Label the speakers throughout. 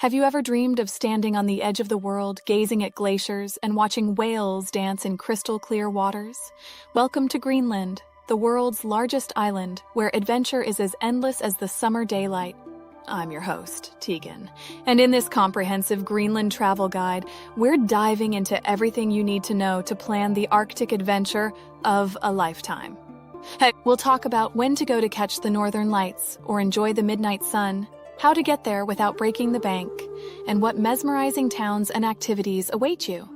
Speaker 1: Have you ever dreamed of standing on the edge of the world, gazing at glaciers, and watching whales dance in crystal-clear waters? Welcome to Greenland, the world's largest island, where adventure is as endless as the summer daylight. I'm your host, Tegan, and in this comprehensive Greenland travel guide, we're diving into everything you need to know to plan the Arctic adventure of a lifetime. Hey, we'll talk about when to go to catch the northern lights or enjoy the midnight sun, how to get there without breaking the bank, and what mesmerizing towns and activities await you.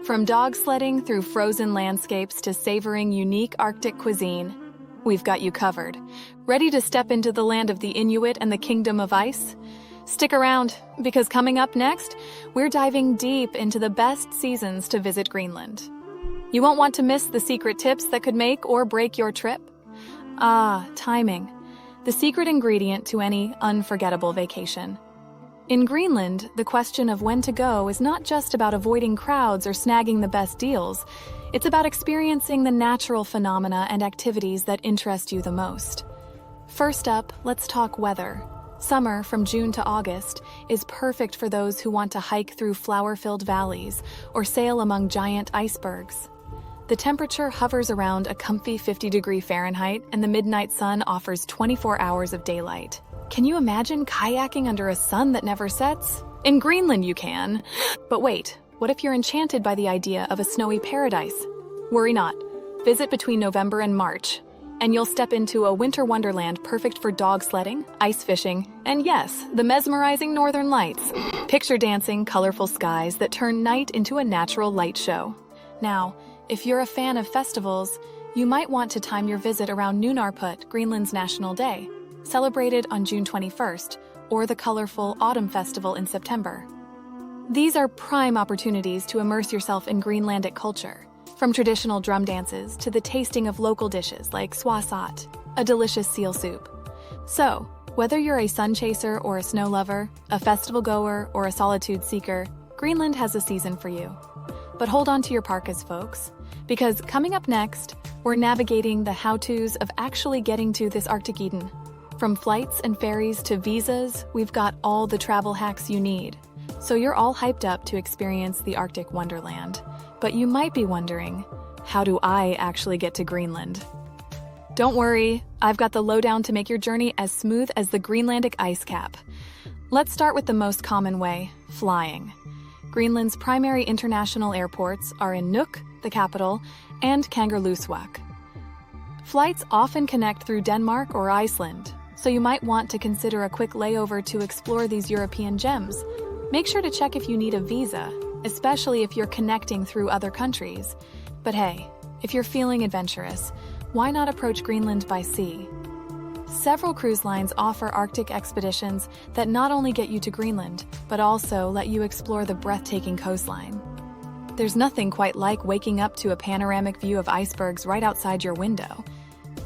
Speaker 1: From dog sledding through frozen landscapes to savoring unique Arctic cuisine, we've got you covered. Ready to step into the land of the Inuit and the Kingdom of Ice? Stick around, because coming up next, we're diving deep into the best seasons to visit Greenland. You won't want to miss the secret tips that could make or break your trip. Timing. The secret ingredient to any unforgettable vacation. In Greenland, the question of when to go is not just about avoiding crowds or snagging the best deals. It's about experiencing the natural phenomena and activities that interest you the most. First up, let's talk weather. Summer, from June to August, is perfect for those who want to hike through flower-filled valleys or sail among giant icebergs. The temperature hovers around a comfy 50 Fahrenheit, and the midnight sun offers 24 hours of daylight. Can you imagine kayaking under a sun that never sets? In Greenland you can. But wait, what if you're enchanted by the idea of a snowy paradise? Worry not. Visit between November and March, and you'll step into a winter wonderland perfect for dog sledding, ice fishing, and yes, the mesmerizing northern lights. Picture dancing, colorful skies that turn night into a natural light show. Now, if you're a fan of festivals, you might want to time your visit around Nunarput, Greenland's National Day, celebrated on June 21st, or the colorful Autumn Festival in September. These are prime opportunities to immerse yourself in Greenlandic culture, from traditional drum dances to the tasting of local dishes like swasat, a delicious seal soup. So, whether you're a sun chaser or a snow lover, a festival goer or a solitude seeker, Greenland has a season for you. But hold on to your parkas, folks, because coming up next, we're navigating the how-tos of actually getting to this Arctic Eden. From flights and ferries to visas, we've got all the travel hacks you need. So you're all hyped up to experience the Arctic wonderland. But you might be wondering, how do I actually get to Greenland? Don't worry, I've got the lowdown to make your journey as smooth as the Greenlandic ice cap. Let's start with the most common way, flying. Greenland's primary international airports are in Nuuk, the capital, and Kangerlussuaq. Flights often connect through Denmark or Iceland, so you might want to consider a quick layover to explore these European gems. Make sure to check if you need a visa, especially if you're connecting through other countries. But hey, if you're feeling adventurous, why not approach Greenland by sea? Several cruise lines offer Arctic expeditions that not only get you to Greenland, but also let you explore the breathtaking coastline. There's nothing quite like waking up to a panoramic view of icebergs right outside your window.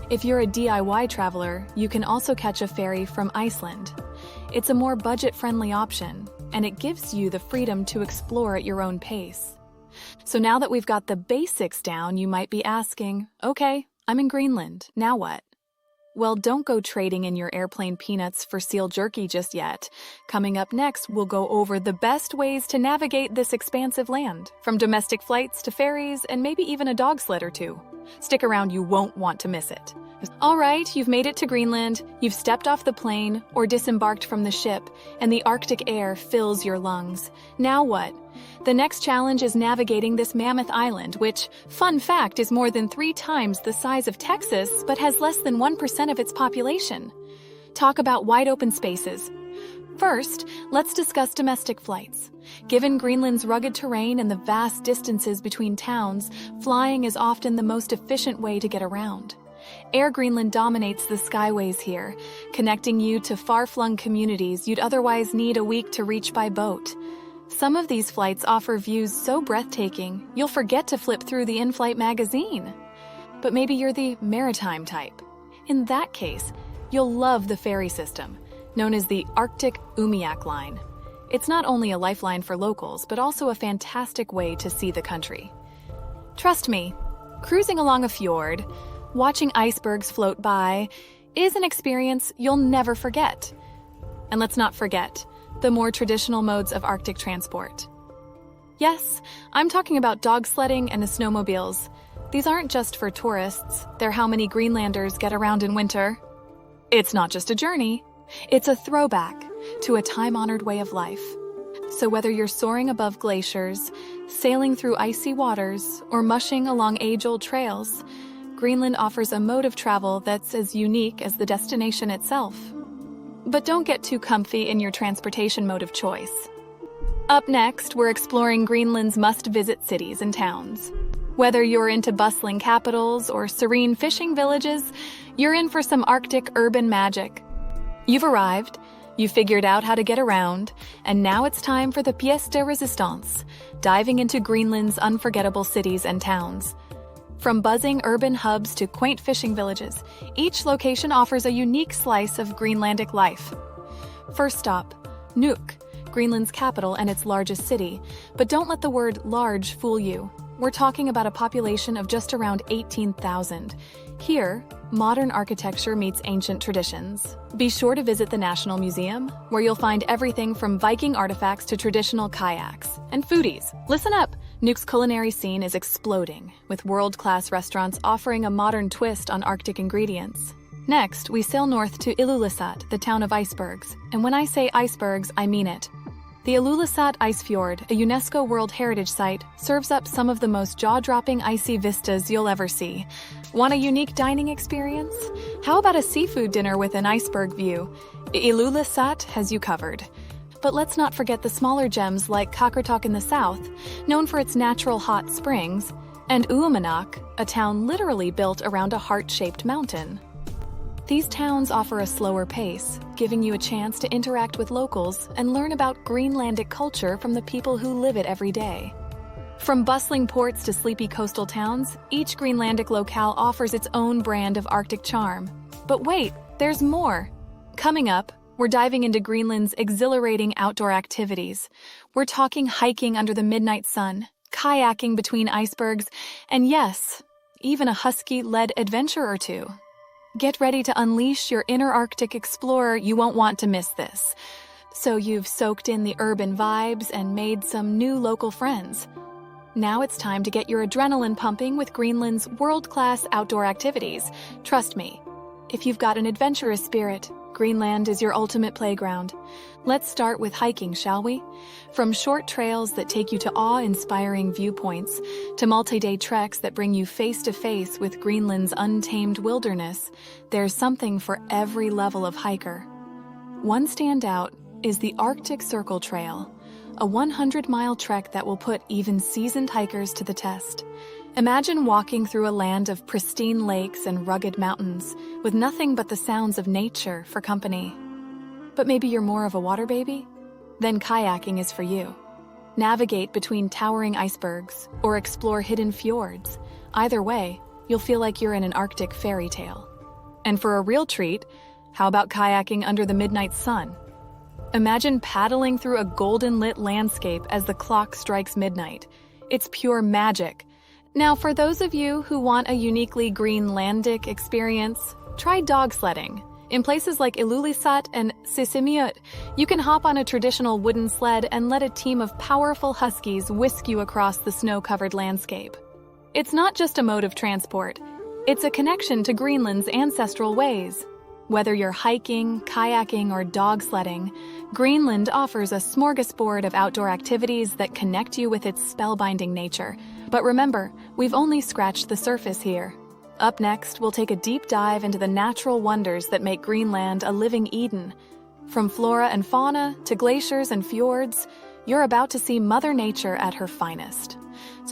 Speaker 1: If you're a DIY traveler, you can also catch a ferry from Iceland. It's a more budget-friendly option, and it gives you the freedom to explore at your own pace. So now that we've got the basics down, you might be asking, okay, I'm in Greenland, now what? Well, don't go trading in your airplane peanuts for seal jerky just yet. Coming up next, we'll go over the best ways to navigate this expansive land, from domestic flights to ferries and maybe even a dog sled or two. Stick around, you won't want to miss it. All right, you've made it to Greenland, you've stepped off the plane or disembarked from the ship, and the Arctic air fills your lungs. Now what? The next challenge is navigating this mammoth island, which, fun fact, is more than 3 times the size of Texas, but has less than 1% of its population. Talk about wide open spaces. First, let's discuss domestic flights. Given Greenland's rugged terrain and the vast distances between towns, flying is often the most efficient way to get around. Air Greenland dominates the skyways here, connecting you to far-flung communities you'd otherwise need a week to reach by boat. Some of these flights offer views so breathtaking, you'll forget to flip through the in-flight magazine. But maybe you're the maritime type. In that case, you'll love the ferry system, known as the Arctic Umiak Line. It's not only a lifeline for locals, but also a fantastic way to see the country. Trust me, cruising along a fjord, watching icebergs float by, is an experience you'll never forget. And let's not forget, the more traditional modes of Arctic transport. Yes, I'm talking about dog sledding and the snowmobiles. These aren't just for tourists, they're how many Greenlanders get around in winter. It's not just a journey, it's a throwback to a time-honored way of life. So whether you're soaring above glaciers, sailing through icy waters, or mushing along age-old trails, Greenland offers a mode of travel that's as unique as the destination itself. But don't get too comfy in your transportation mode of choice. Up next, we're exploring Greenland's must-visit cities and towns. Whether you're into bustling capitals or serene fishing villages, you're in for some Arctic urban magic. You've arrived, you figured out how to get around, and now it's time for the pièce de résistance, diving into Greenland's unforgettable cities and towns. From buzzing urban hubs to quaint fishing villages, each location offers a unique slice of Greenlandic life. First stop, Nuuk, Greenland's capital and its largest city. But don't let the word large fool you. We're talking about a population of just around 18,000. Here, modern architecture meets ancient traditions. Be sure to visit the National Museum, where you'll find everything from Viking artifacts to traditional kayaks. And foodies, listen up! Nuuk's culinary scene is exploding, with world-class restaurants offering a modern twist on Arctic ingredients. Next, we sail north to Ilulissat, the town of icebergs. And when I say icebergs, I mean it. The Ilulissat Ice Fjord, a UNESCO World Heritage Site, serves up some of the most jaw-dropping icy vistas you'll ever see. Want a unique dining experience? How about a seafood dinner with an iceberg view? Ilulissat has you covered. But let's not forget the smaller gems like Qaqortoq in the south, known for its natural hot springs, and Uummannaq, a town literally built around a heart-shaped mountain. These towns offer a slower pace, giving you a chance to interact with locals and learn about Greenlandic culture from the people who live it every day. From bustling ports to sleepy coastal towns, each Greenlandic locale offers its own brand of Arctic charm. But wait, there's more! Coming up, we're diving into Greenland's exhilarating outdoor activities. We're talking hiking under the midnight sun, kayaking between icebergs, and yes, even a husky-led adventure or two. Get ready to unleash your inner Arctic explorer. You won't want to miss this. So you've soaked in the urban vibes and made some new local friends. Now it's time to get your adrenaline pumping with Greenland's world-class outdoor activities. Trust me, if you've got an adventurous spirit, Greenland is your ultimate playground. Let's start with hiking, shall we? From short trails that take you to awe-inspiring viewpoints, to multi-day treks that bring you face-to-face with Greenland's untamed wilderness, there's something for every level of hiker. One standout is the Arctic Circle Trail, a 100-mile trek that will put even seasoned hikers to the test. Imagine walking through a land of pristine lakes and rugged mountains, with nothing but the sounds of nature for company. But maybe you're more of a water baby? Then kayaking is for you. Navigate between towering icebergs or explore hidden fjords. Either way, you'll feel like you're in an Arctic fairy tale. And for a real treat, how about kayaking under the midnight sun? Imagine paddling through a golden-lit landscape as the clock strikes midnight. It's pure magic. Now, for those of you who want a uniquely Greenlandic experience, try dog sledding. In places like Ilulissat and Sisimiut, you can hop on a traditional wooden sled and let a team of powerful huskies whisk you across the snow-covered landscape. It's not just a mode of transport, it's a connection to Greenland's ancestral ways. Whether you're hiking, kayaking, or dog sledding, Greenland offers a smorgasbord of outdoor activities that connect you with its spellbinding nature. But remember, we've only scratched the surface here. Up next, we'll take a deep dive into the natural wonders that make Greenland a living Eden. From flora and fauna to glaciers and fjords, you're about to see Mother Nature at her finest.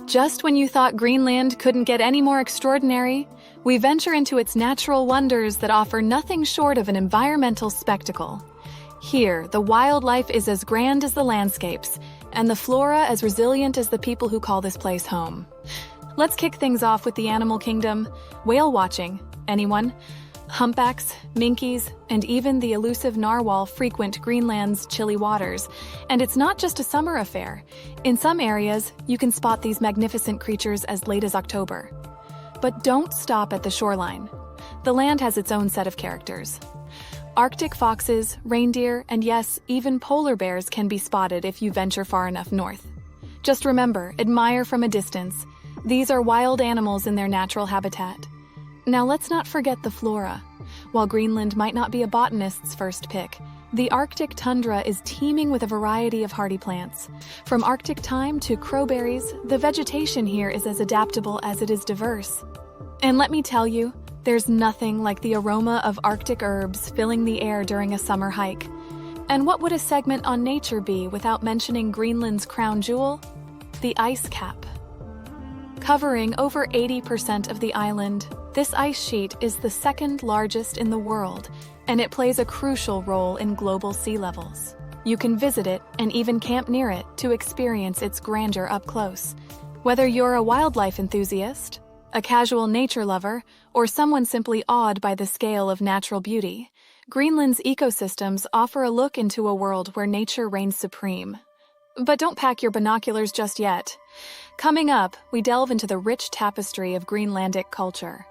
Speaker 1: Just when you thought Greenland couldn't get any more extraordinary, we venture into its natural wonders that offer nothing short of an environmental spectacle. Here, the wildlife is as grand as the landscapes, and the flora as resilient as the people who call this place home. Let's kick things off with the animal kingdom. Whale watching. Anyone? Humpbacks, minkies, and even the elusive narwhal frequent Greenland's chilly waters. And it's not just a summer affair. In some areas, you can spot these magnificent creatures as late as October. But don't stop at the shoreline. The land has its own set of characters. Arctic foxes, reindeer, and yes, even polar bears can be spotted if you venture far enough north. Just remember, admire from a distance. These are wild animals in their natural habitat. Now let's not forget the flora. While Greenland might not be a botanist's first pick, the Arctic tundra is teeming with a variety of hardy plants. From Arctic thyme to crowberries, the vegetation here is as adaptable as it is diverse. And let me tell you, there's nothing like the aroma of Arctic herbs filling the air during a summer hike. And what would a segment on nature be without mentioning Greenland's crown jewel? The ice cap. Covering over 80% of the island, this ice sheet is the second largest in the world, and it plays a crucial role in global sea levels. You can visit it and even camp near it to experience its grandeur up close. Whether you're a wildlife enthusiast, a casual nature lover, or someone simply awed by the scale of natural beauty, Greenland's ecosystems offer a look into a world where nature reigns supreme. But don't pack your binoculars just yet. Coming up, we delve into the rich tapestry of Greenlandic culture.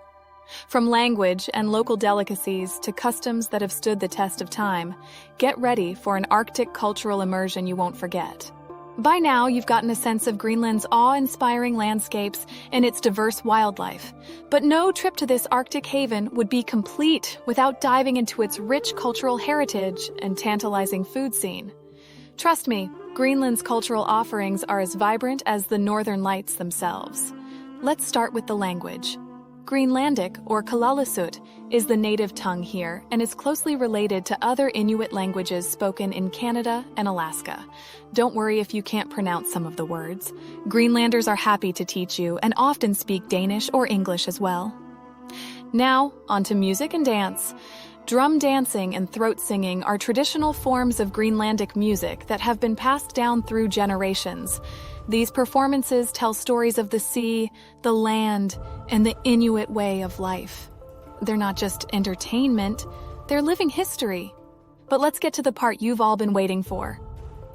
Speaker 1: From language and local delicacies to customs that have stood the test of time, get ready for an Arctic cultural immersion you won't forget. By now, you've gotten a sense of Greenland's awe-inspiring landscapes and its diverse wildlife. But no trip to this Arctic haven would be complete without diving into its rich cultural heritage and tantalizing food scene. Trust me, Greenland's cultural offerings are as vibrant as the Northern Lights themselves. Let's start with the language. Greenlandic, or Kalaallisut, is the native tongue here and is closely related to other Inuit languages spoken in Canada and Alaska. Don't worry if you can't pronounce some of the words. Greenlanders are happy to teach you and often speak Danish or English as well. Now, onto music and dance. Drum dancing and throat singing are traditional forms of Greenlandic music that have been passed down through generations. These performances tell stories of the sea, the land, and the Inuit way of life. They're not just entertainment, they're living history. But let's get to the part you've all been waiting for.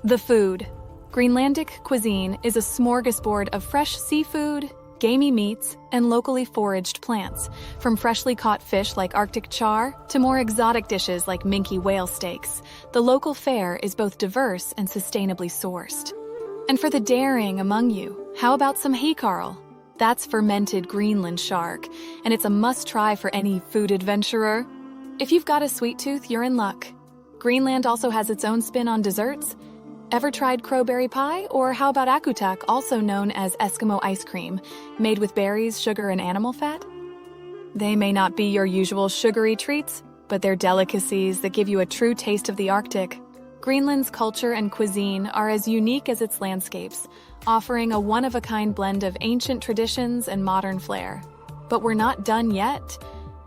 Speaker 1: The food. Greenlandic cuisine is a smorgasbord of fresh seafood, gamey meats, and locally foraged plants, from freshly caught fish like Arctic char to more exotic dishes like minke whale steaks. The local fare is both diverse and sustainably sourced. And for the daring among you, how about some haakarl? That's fermented Greenland shark, and it's a must-try for any food adventurer. If you've got a sweet tooth, you're in luck. Greenland also has its own spin on desserts. Ever tried crowberry pie? Or how about akutak, also known as Eskimo ice cream, made with berries, sugar, and animal fat? They may not be your usual sugary treats, but they're delicacies that give you a true taste of the Arctic. Greenland's culture and cuisine are as unique as its landscapes, offering a one-of-a-kind blend of ancient traditions and modern flair. But we're not done yet.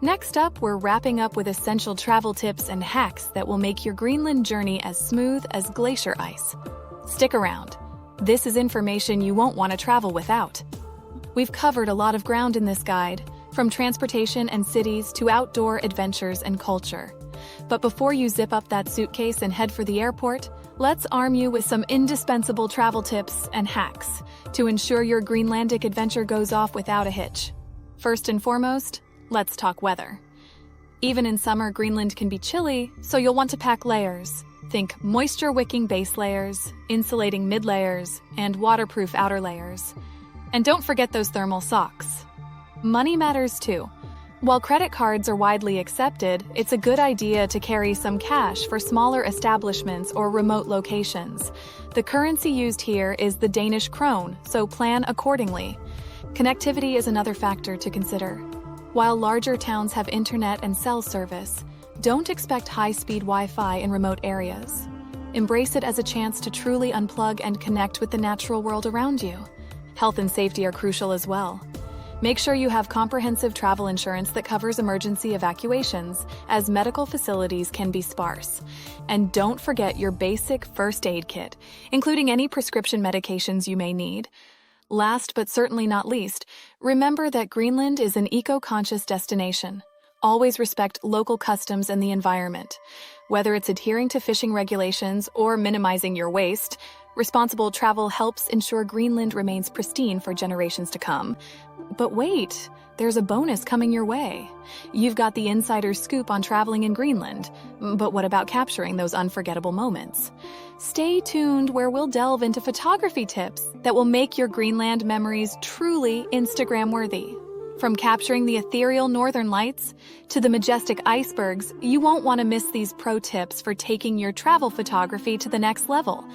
Speaker 1: Next up, we're wrapping up with essential travel tips and hacks that will make your Greenland journey as smooth as glacier ice. Stick around. This is information you won't want to travel without. We've covered a lot of ground in this guide, from transportation and cities to outdoor adventures and culture. But before you zip up that suitcase and head for the airport, let's arm you with some indispensable travel tips and hacks to ensure your Greenlandic adventure goes off without a hitch. First and foremost, let's talk weather. Even in summer, Greenland can be chilly, so you'll want to pack layers. Think moisture-wicking base layers, insulating mid-layers, and waterproof outer layers. And don't forget those thermal socks. Money matters too. While credit cards are widely accepted, it's a good idea to carry some cash for smaller establishments or remote locations. The currency used here is the Danish krone, so plan accordingly. Connectivity is another factor to consider. While larger towns have internet and cell service, don't expect high-speed Wi-Fi in remote areas. Embrace it as a chance to truly unplug and connect with the natural world around you. Health and safety are crucial as well. Make sure you have comprehensive travel insurance that covers emergency evacuations, as medical facilities can be sparse. And don't forget your basic first aid kit, including any prescription medications you may need. Last but certainly not least, remember that Greenland is an eco-conscious destination. Always respect local customs and the environment. Whether it's adhering to fishing regulations or minimizing your waste, Responsible travel helps ensure Greenland remains pristine for generations to come. But wait, there's a bonus coming your way. You've got the insider's scoop on traveling in Greenland. But what about capturing those unforgettable moments? Stay tuned where we'll delve into photography tips that will make your Greenland memories truly Instagram-worthy. From capturing the ethereal northern lights to the majestic icebergs, you won't want to miss these pro tips for taking your travel photography to the next level.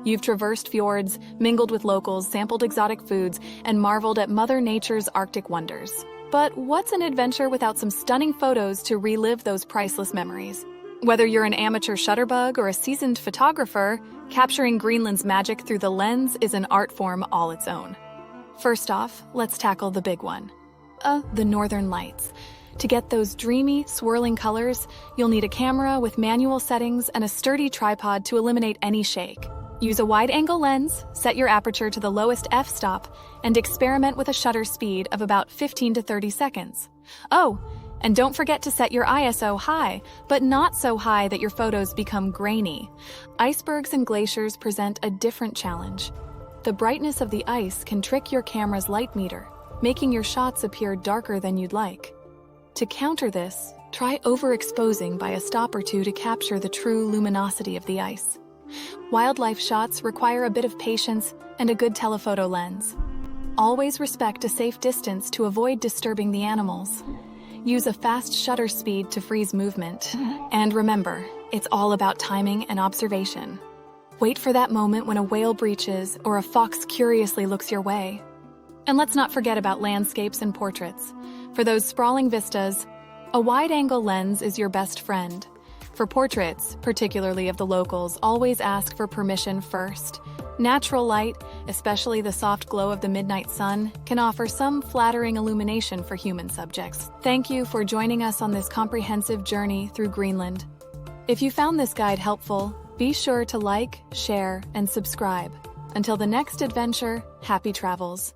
Speaker 1: You've traversed fjords, mingled with locals, sampled exotic foods, and marveled at Mother Nature's Arctic wonders. But what's an adventure without some stunning photos to relive those priceless memories? Whether you're an amateur shutterbug or a seasoned photographer, capturing Greenland's magic through the lens is an art form all its own. First off, let's tackle the big one. The northern lights. To get those dreamy, swirling colors, you'll need a camera with manual settings and a sturdy tripod to eliminate any shake. Use a wide-angle lens, set your aperture to the lowest f-stop, and experiment with a shutter speed of about 15 to 30 seconds. Oh, and don't forget to set your ISO high, but not so high that your photos become grainy. Icebergs and glaciers present a different challenge. The brightness of the ice can trick your camera's light meter, making your shots appear darker than you'd like. To counter this, try overexposing by a stop or two to capture the true luminosity of the ice. Wildlife shots require a bit of patience and a good telephoto lens. Always respect a safe distance to avoid disturbing the animals. Use a fast shutter speed to freeze movement. And remember, it's all about timing and observation. Wait for that moment when a whale breaches or a fox curiously looks your way. And let's not forget about landscapes and portraits. For those sprawling vistas, a wide-angle lens is your best friend. For portraits, particularly of the locals, always ask for permission first. Natural light, especially the soft glow of the midnight sun, can offer some flattering illumination for human subjects. Thank you for joining us on this comprehensive journey through Greenland. If you found this guide helpful, be sure to like, share, and subscribe. Until the next adventure, happy travels.